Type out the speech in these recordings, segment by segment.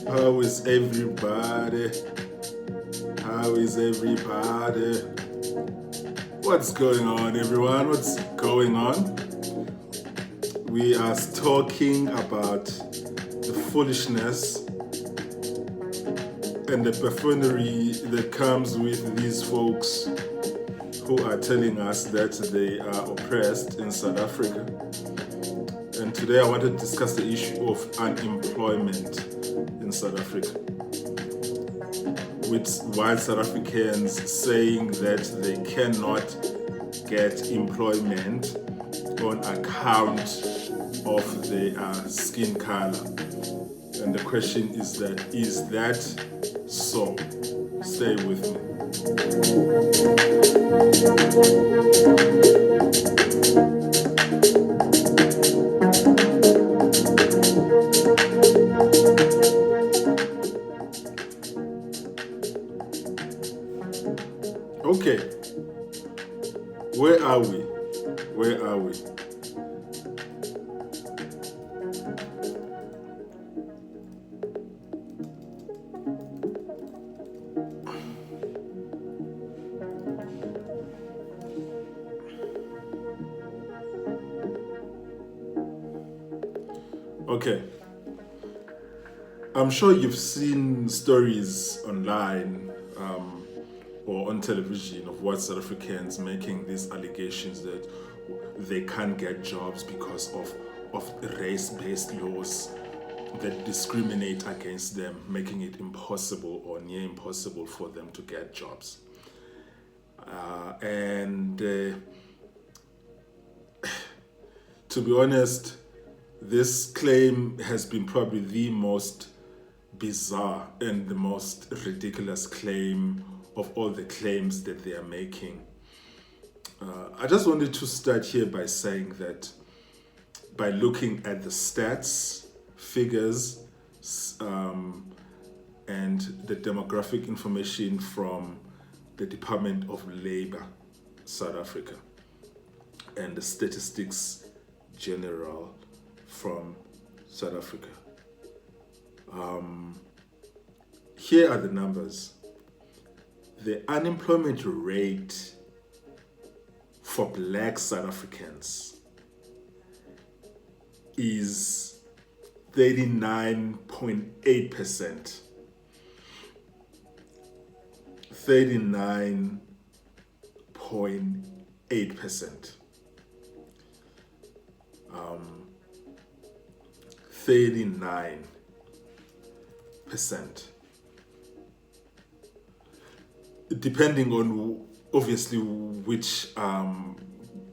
How is everybody? How is everybody? What's going on, everyone? What's going on? We are talking about the foolishness and the buffoonery that comes with these folks who are telling us that they are oppressed in South Africa. And today I want to discuss the issue of unemployment in South Africa, with white South Africans saying that they cannot get employment on account of their skin color. And the question is that so? Stay with me. Okay, where are we? Where are we? Okay, I'm sure you've seen stories online or on television of white South Africans making these allegations that they can't get jobs because of race-based laws that discriminate against them, making it impossible or near impossible for them to get jobs. To be honest, this claim has been probably the most bizarre and the most ridiculous claim of all the claims that they are making. I just wanted to start here by saying that by looking at the stats, figures, and the demographic information from the Department of Labor, South Africa, and the Statistics General from South Africa. Here are the numbers. The unemployment rate for Black South Africans is 39.8%. 39.8%. 39%. Depending on obviously which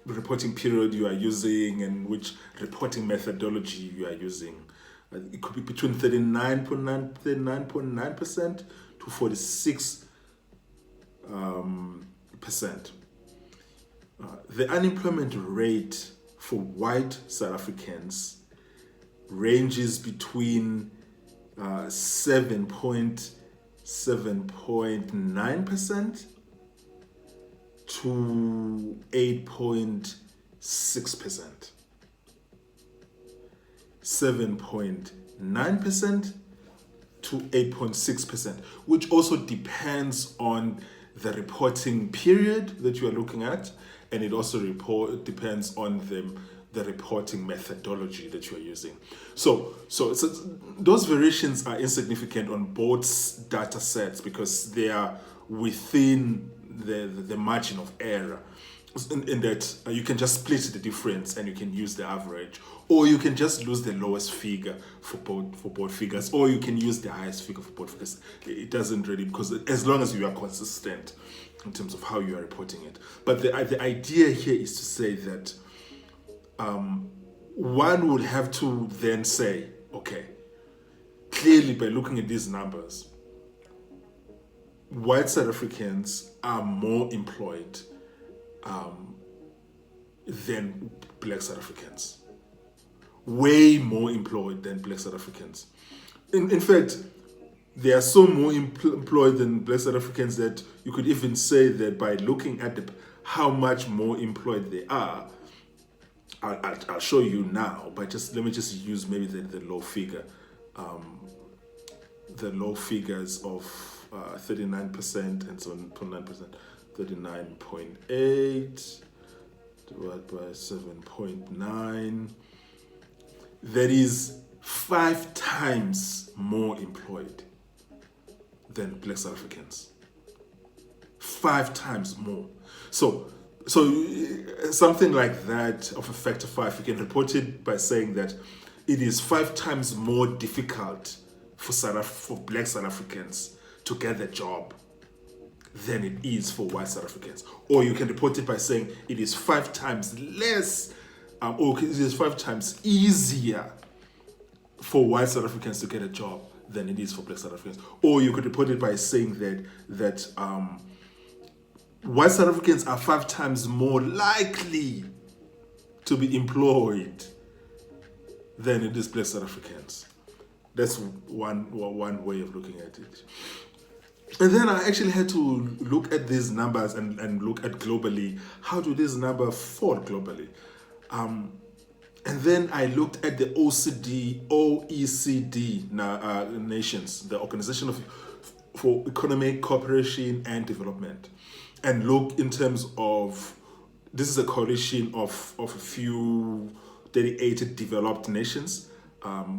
reporting period you are using and which reporting methodology you are using. It could be between 39.9% to 46%. The unemployment rate for white South Africans ranges between 7.9% to 8.6%. 7.9% to 8.6%, which also depends on the reporting period that you are looking at, and it also depends on the reporting methodology that you are using. So those variations are insignificant on both data sets because they are within the margin of error, in that you can just split the difference and you can use the average, or you can just lose the lowest figure for both figures, or you can use the highest figure for both figures. It doesn't really, because as long as you are consistent in terms of how you are reporting it. But the idea here is to say that one would have to then say, okay, clearly by looking at these numbers, white South Africans are more employed than Black South Africans. Way more employed than Black South Africans. In fact, they are so more employed than Black South Africans that you could even say that by looking at how much more employed they are, I'll show you now, but let me just use maybe the low figure. the low figures of 39% and 7.9%, 39.8 divided by 7.9, that is 5 times more employed than Black South Africans. 5 times more. So something like that of a factor 5, you can report it by saying that it is 5 times more difficult for Black South Africans to get a job than it is for white South Africans. Or you can report it by saying it is 5 times less, or it is 5 times easier for white South Africans to get a job than it is for Black South Africans. Or you could report it by saying that white South Africans are 5 times more likely to be employed than it is Black South Africans. That's one way of looking at it. And then I actually had to look at these numbers and look at globally. How do these numbers fall globally? And then I looked at the OECD nations, the Organization for Economic Cooperation and Development, and look in terms of, this is a coalition of a few dedicated developed nations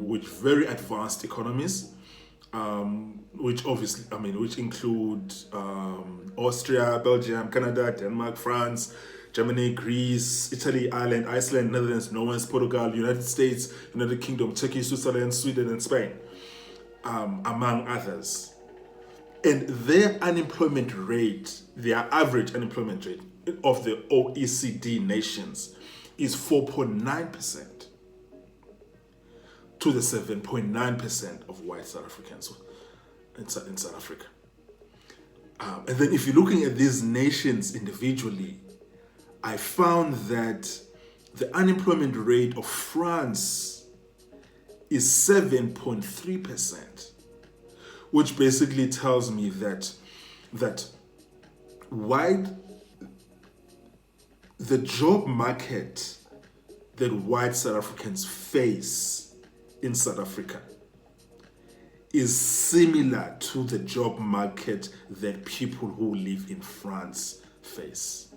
with very advanced economies. Which include Austria, Belgium, Canada, Denmark, France, Germany, Greece, Italy, Ireland, Iceland, Netherlands, Norway, Portugal, United States, United Kingdom, Turkey, Switzerland, Sweden, and Spain, among others. And their unemployment rate, their average unemployment rate of the OECD nations is 4.9%. to the 7.9% of white South Africans in South Africa. And then if you're looking at these nations individually, I found that the unemployment rate of France is 7.3%, which basically tells me that the job market that white South Africans face in South Africa is similar to the job market that people who live in France face.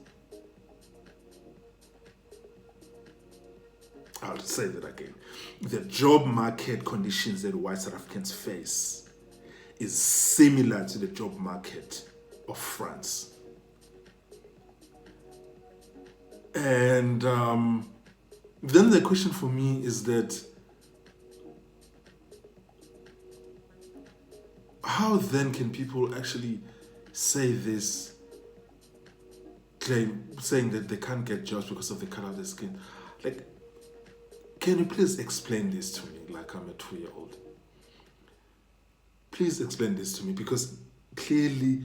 I'll say that again. The job market conditions that white South Africans face is similar to the job market of France. And then the question for me is that, how then can people actually say this claim, saying that they can't get jobs because of the color of their skin? Like, can you please explain this to me like I'm a 2-year-old? Please explain this to me, because clearly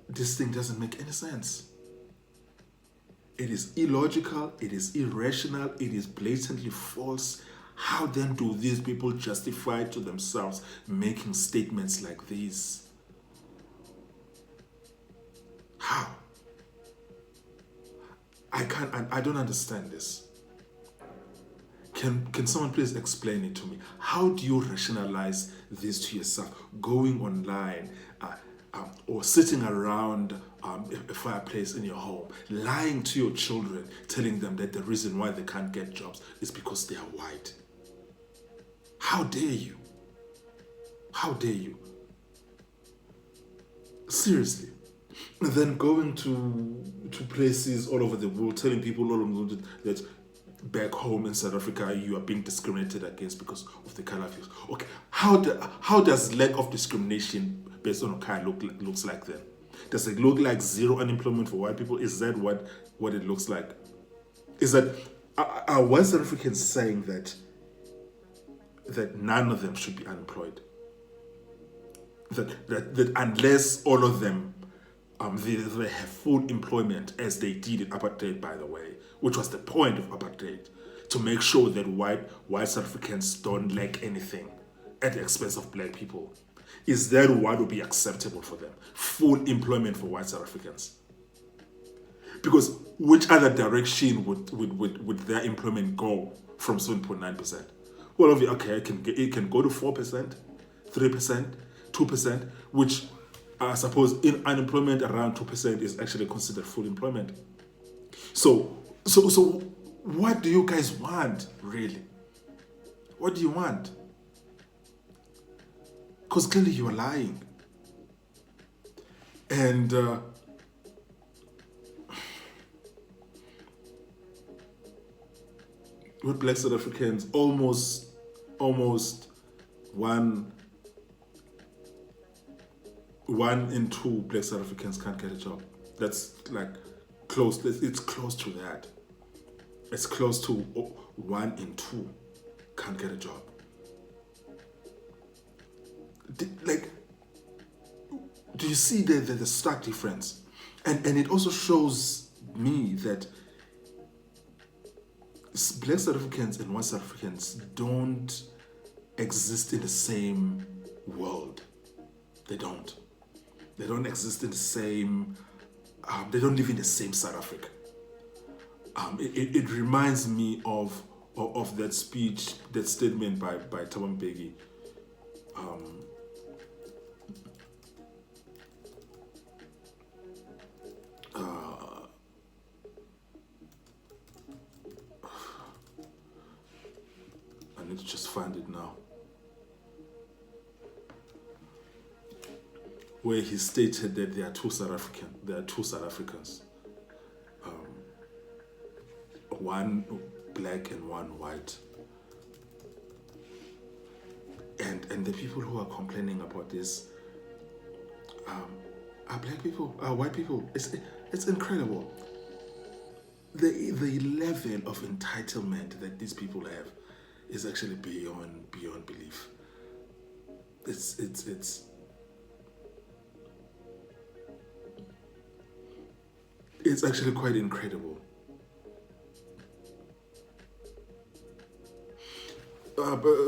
this thing doesn't make any sense. It is illogical, it is irrational, it is blatantly false. How then do these people justify to themselves making statements like these? How? I don't understand this. Can someone please explain it to me? How do you rationalize this to yourself? Going online or sitting around a fireplace in your home, lying to your children, telling them that the reason why they can't get jobs is because they are white. How dare you? How dare you? Seriously. And then going to places all over the world, telling people all over the world that back home in South Africa you are being discriminated against because of the color of yours. Okay, how does lack of discrimination based on color looks like then? Does it look like zero unemployment for white people? Is that what it looks like? Is that are white South Africans saying that none of them should be unemployed? That unless all of them they have full employment, as they did in apartheid, by the way, which was the point of apartheid, to make sure that white South Africans don't lack anything at the expense of black people. Is that what would be acceptable for them? Full employment for white South Africans? Because which other direction would their employment go from 7.9%? Well, okay, it can go to 4%, 3%, 2%, which I suppose in unemployment around 2% is actually considered full employment. So what do you guys want, really? What do you want? Because clearly you are lying. And with Black South Africans, almost one in two Black South Africans can't get a job. That's like close. It's close to that. It's close to 1 in 2 can't get a job. Do you see the stark difference? And it also shows me that Black South Africans and white South Africans don't exist in the same world. They don't. They don't exist in the same. They don't live in the same South Africa. It reminds me of that speech, that statement by Thabo Mbeki. I need to just find it now. Where he stated that there are two South Africans. One black and one white. And the people who are complaining about this are black people, are white people. It's incredible. The level of entitlement that these people have is actually beyond belief. It's actually quite incredible.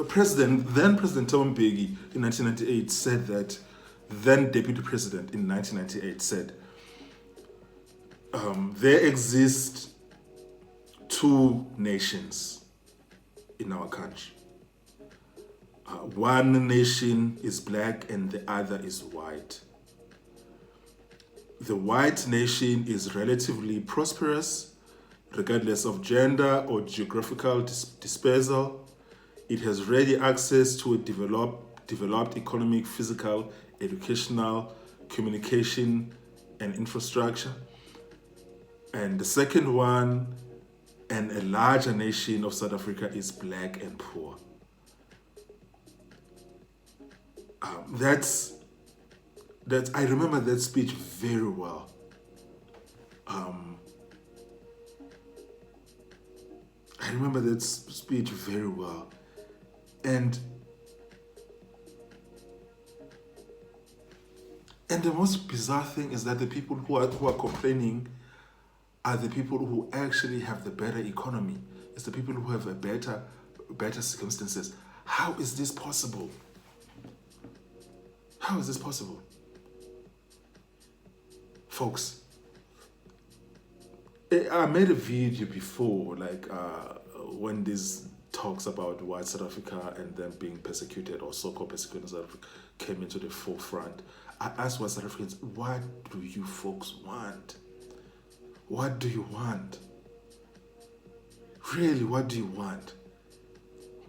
President Thabo Mbeki in 1998 said that, then Deputy President in 1998 said, there exist two nations in our country. One nation is black and the other is white. The white nation is relatively prosperous, regardless of gender or geographical dispersal. It has ready access to a developed economic, physical, educational, communication, and infrastructure. And the second one, and a larger nation of South Africa, is black and poor. I remember that speech very well. I remember that speech very well. And the most bizarre thing is that the people who are complaining are the people who actually have the better economy. It's the people who have a better circumstances. How is this possible? How is this possible? Folks, I made a video before, when this talks about white South Africa and them being persecuted, or so-called persecuted South Africa, came into the forefront. I asked white South Africans, what do you folks want? What do you want? Really, what do you want?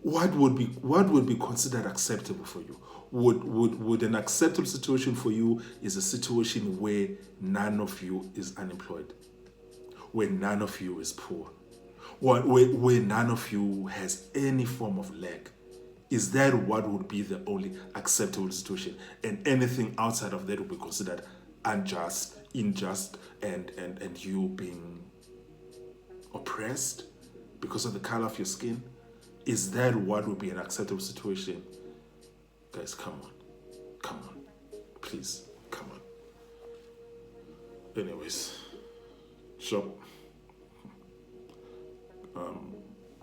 What would be considered acceptable for you? Would an acceptable situation for you is a situation where none of you is unemployed, where none of you is poor, where none of you has any form of lack? Is that what would be the only acceptable situation? And anything outside of that would be considered unjust, unjust, and you being oppressed because of the color of your skin? Is that what would be an acceptable situation? Guys, come on, please, come on. Anyways, sure.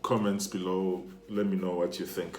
Comments below, let me know what you think.